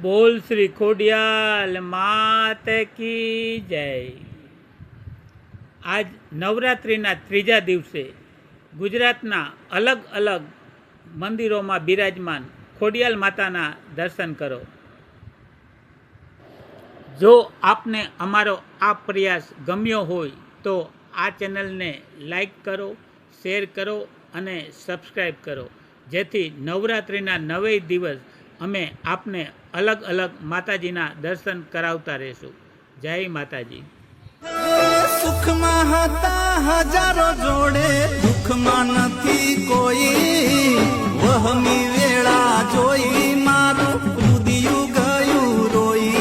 બોલ શ્રી ખોડિયાલ માત કી જય। આજ નવરાત્રિના ત્રીજા દિવસે ગુજરાતના અલગ અલગ મંદિરોમાં બિરાજમાન ખોડિયાલ માતાના દર્શન કરો। જો આપને અમારો આ પ્રયાસ ગમ્યો હોય તો આ ચેનલને લાઈક કરો, શેર કરો અને સબસ્ક્રાઈબ કરો, જેથી નવરાત્રિના 9 દિવસ અમે આપને અલગ અલગ માતાજીના દર્શન કરાવતા રહેશું। જય માતાજી। સુખમાં હતા હજારો જોડે, દુઃખમાં નથી કોઈ, વહમી વેળા જોઈ મારું રુદિયું ગયું રોઈ।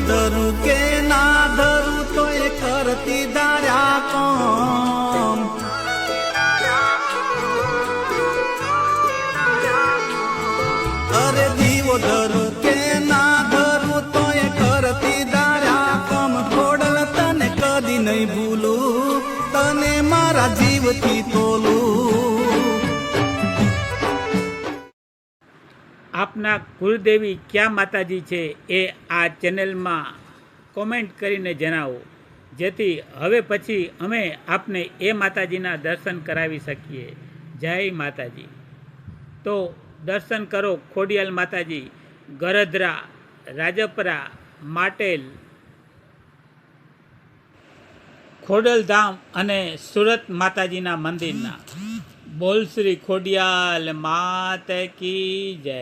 ધરું કે ના ધરું તો એ કરતી ધાર્યા કોમ, અરે દીવો ધરું કે ના ધરું તો એ કરતી ધાર્યા કોમ। ખોડલ તને કદી નહીં ભૂલું, તને મારા જીવથી તોલું। આપના કુળદેવી ક્યાં માતાજી છે એ આ ચેનલમાં કોમેન્ટ કરીને જણાવો, જેથી હવે પછી અમે આપને એ માતાજીના દર્શન કરાવી શકીએ। જય માતાજી। તો દર્શન કરો ખોડિયાલ માતાજી, ગરધરા, રાજપરા, માટેલ, ખોડલધામ અને સુરત માતાજીના મંદિરના। બોલ શ્રી ખોડિયાલ માત કી જય।